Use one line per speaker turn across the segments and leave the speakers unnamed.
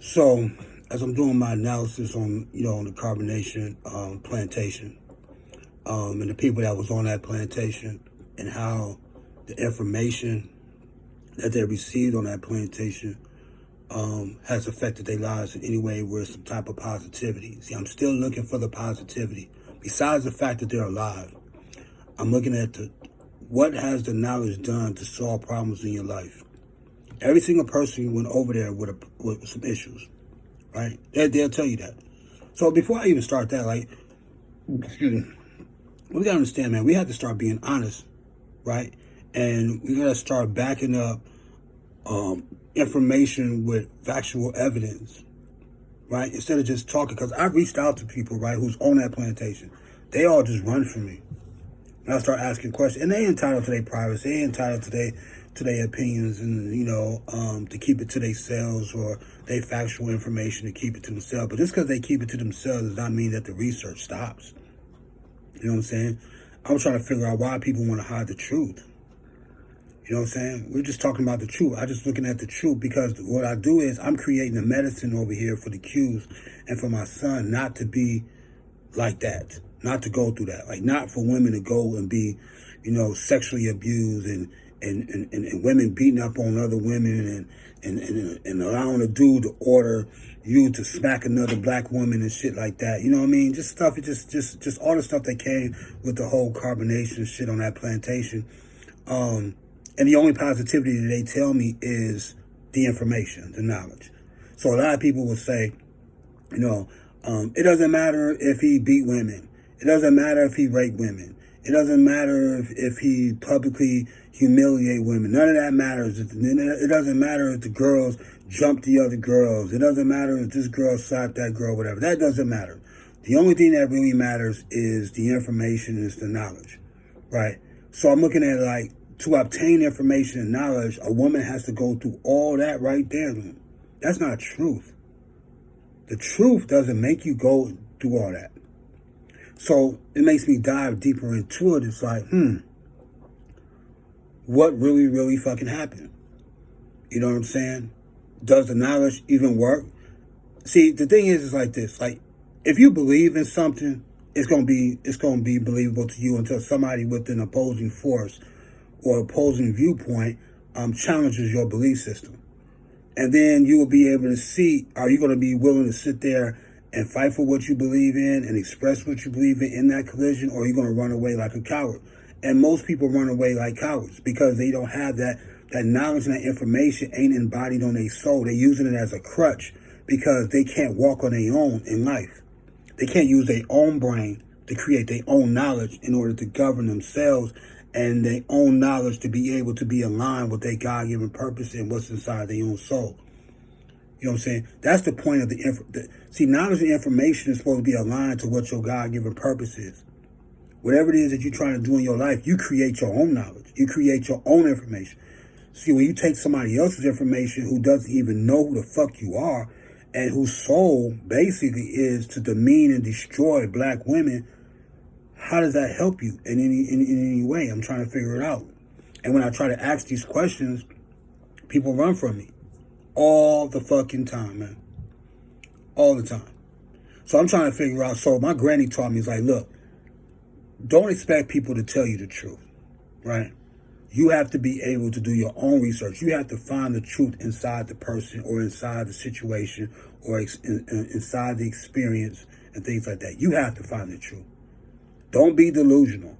So, as I'm doing my analysis on, on the Carbon Nation plantation, and the people that was on that plantation, and how the information that they received on that plantation has affected their lives in any way with some type of positivity. See, I'm still looking for the positivity. Besides the fact that they're alive, I'm looking at what has the knowledge done to solve problems in your life. Every single person went over there with some issues, right? They'll tell you that. So before I even start that, excuse me, we gotta understand, man, we have to start being honest, right? And we gotta start backing up information with factual evidence, right? Instead of just talking, because I've reached out to people, right, who's on that plantation. They all just run from me. And I start asking questions, and they entitled to their privacy, they entitled to their opinions, and to keep it to themselves, or their factual information to keep it to themselves. But just because they keep it to themselves does not mean that the research stops. You know what I'm saying? I'm trying to figure out why people want to hide the truth. You know what I'm saying? We're just talking about the truth. I'm just looking at the truth, because what I do is I'm creating a medicine over here for the Qs and for my son not to be like that, not to go through that, like not for women to go and be, sexually abused and women beating up on other women and allowing a dude to order you to smack another black woman and shit like that. You know what I mean? Just stuff, just all the stuff that came with the whole carbonation shit on that plantation. And the only positivity that they tell me is the information, the knowledge. So a lot of people will say, it doesn't matter if he beat women. It doesn't matter if he raped women. It doesn't matter if he publicly humiliate women. None of that matters. It doesn't matter if the girls jump the other girls. It doesn't matter if this girl slapped that girl, whatever. That doesn't matter. The only thing that really matters is the information, is the knowledge, right? So I'm looking at it to obtain information and knowledge, a woman has to go through all that right there. That's not truth. The truth doesn't make you go through all that. So it makes me dive deeper into it. It's like, what really, really fucking happened? You know what I'm saying? Does the knowledge even work? See, the thing is like this. Like, if you believe in something, it's gonna be believable to you until somebody with an opposing force or opposing viewpoint challenges your belief system. And then you will be able to see, are you going to be willing to sit there and fight for what you believe in and express what you believe in that collision, or are you going to run away like a coward? And most people run away like cowards because they don't have that knowledge and that information ain't embodied on their soul. They're using it as a crutch because they can't walk on their own in life. They can't use their own brain to create their own knowledge in order to govern themselves and their own knowledge to be able to be aligned with their God-given purpose and what's inside their own soul. You know what I'm saying? That's the point of see, knowledge and information is supposed to be aligned to what your God-given purpose is. Whatever it is that you're trying to do in your life, you create your own knowledge. You create your own information. See, when you take somebody else's information who doesn't even know who the fuck you are, and whose soul basically is to demean and destroy black women, how does that help you in any way? I'm trying to figure it out. And when I try to ask these questions, people run from me. All the fucking time, man. All the time. So I'm trying to figure out. So my granny taught me, is like, look, don't expect people to tell you the truth, right? You have to be able to do your own research. You have to find the truth inside the person or inside the situation or inside the experience and things like that. You have to find the truth. Don't be delusional.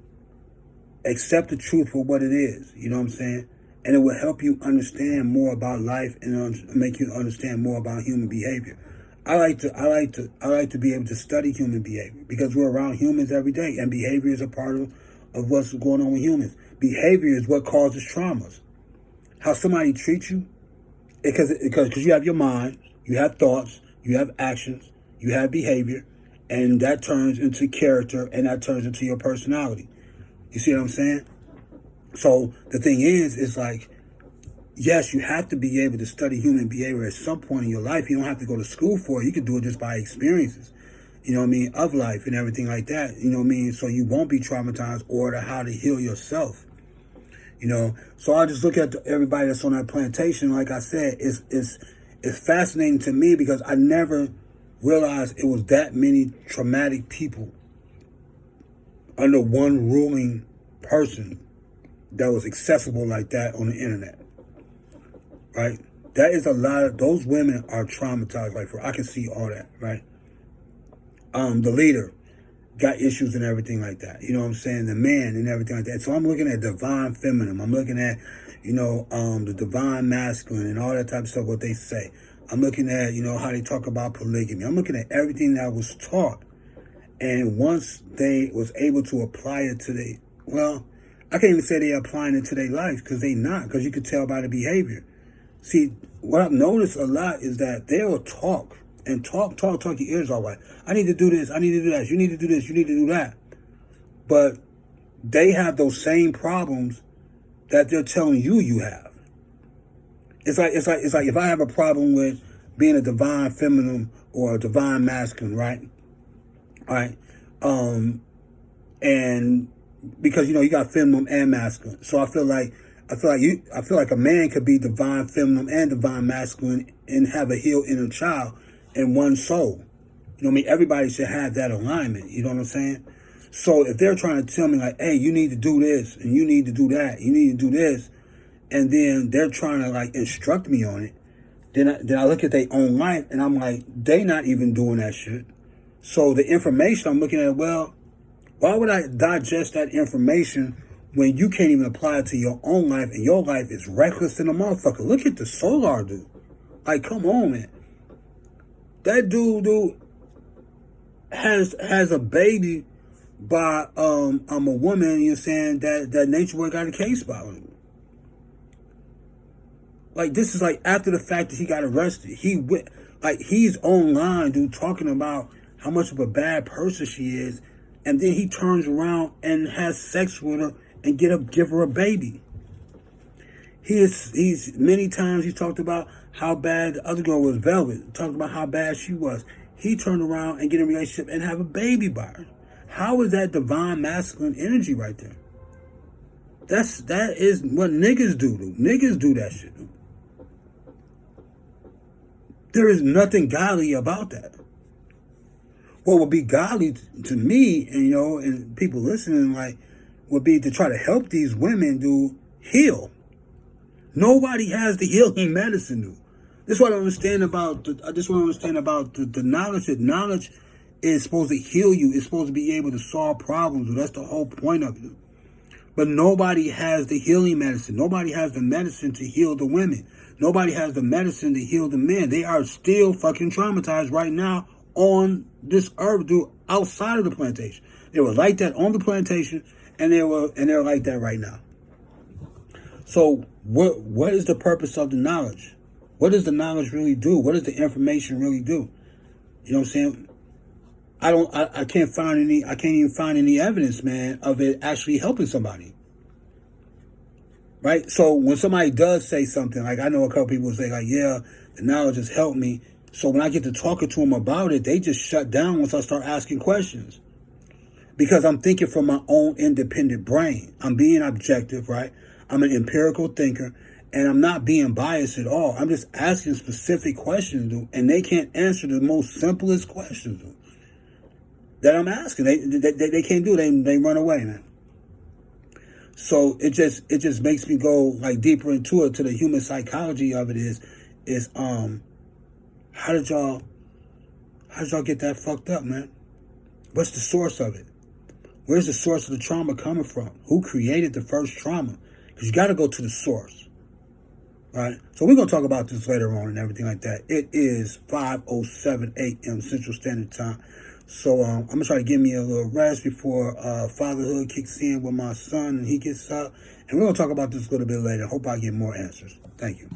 Accept the truth for what it is. You know what I'm saying? And it will help you understand more about life and make you understand more about human behavior. I like to be able to study human behavior because we're around humans every day, and behavior is a part of what's going on with humans. Behavior is what causes traumas. How somebody treats you, because you have your mind, you have thoughts, you have actions, you have behavior, and that turns into character, and that turns into your personality. You see what I'm saying? So the thing is like, yes, you have to be able to study human behavior at some point in your life. You don't have to go to school for it. You can do it just by experiences, you know what I mean, of life and everything like that, you know what I mean? So you won't be traumatized, or to how to heal yourself, you know? So I just look at everybody that's on that plantation, like I said, it's fascinating to me because I never realized it was that many traumatic people under one ruling person that was accessible like that on the internet, right? That is a lot of, those women are traumatized, like, I can see all that, right? The leader got issues and everything like that, you know what I'm saying? The man and everything like that. So I'm looking at divine feminine. I'm looking at, the divine masculine and all that type of stuff, what they say. I'm looking at, how they talk about polygamy. I'm looking at everything that was taught. And once they was able to apply it to I can't even say they're applying it to their life, because they not, because you could tell by the behavior. See, what I've noticed a lot is that they will talk and talk your ears off. Like, I need to do this, I need to do that, you need to do this, you need to do that. But they have those same problems that they're telling you have. It's like if I have a problem with being a divine feminine or a divine masculine, right? All right. And because you got feminine and masculine. So I feel like a man could be divine feminine and divine masculine and have a healed inner child in one soul. Everybody should have that alignment. You know what I'm saying? So if they're trying to tell me like, hey, you need to do this and you need to do that, you need to do this, and then they're trying to like instruct me on it, then I look at their own life and I'm like, they not even doing that shit. So the information I'm looking at, well, why would I digest that information when you can't even apply it to your own life, and your life is reckless than a motherfucker? Look at the Solar dude. Like, come on, man. That dude has a baby by a woman, you know, saying that Nature Boy got a case by him. Like, this is like after the fact that he got arrested. He's online, dude, talking about how much of a bad person she is, and then he turns around and has sex with her and give her a baby. He's many times he talked about how bad the other girl was, Velvet, talked about how bad she was. He turned around and get in a relationship and have a baby by her. How is that divine masculine energy right there? That is what niggas do. Niggas do that shit. There is nothing godly about that. What would be godly to me, and and people listening, like, would be to try to help these women heal. Nobody has the healing medicine, dude. This is what I understand about the knowledge. That knowledge is supposed to heal you. It's supposed to be able to solve problems. That's the whole point of it. But nobody has the healing medicine. Nobody has the medicine to heal the women. Nobody has the medicine to heal the men. They are still fucking traumatized right now on this earth, dude, outside of the plantation. They were like that on the plantation, and they're like that right now. So what is the purpose of the knowledge? What does the knowledge really do? What does the information really do? You know what I'm saying? I can't even find any evidence, man, of it actually helping somebody. Right? So when somebody does say something, like I know a couple people say like, yeah, the knowledge has helped me. So when I get to talking to them about it, they just shut down once I start asking questions. Because I'm thinking from my own independent brain. I'm being objective, right? I'm an empirical thinker, and I'm not being biased at all. I'm just asking specific questions, dude, and they can't answer the most simplest questions, dude, that I'm asking. They can't do it. They run away, man. So it just makes me go like deeper into it, to the human psychology of it is how did y'all get that fucked up, man? What's the source of it? Where's the source of the trauma coming from? Who created the first trauma? Because you got to go to the source, right? So we're going to talk about this later on and everything like that. It is 5:07 a.m. Central Standard Time. So I'm going to try to give me a little rest before fatherhood kicks in with my son and he gets up. And we're going to talk about this a little bit later. Hope I get more answers. Thank you.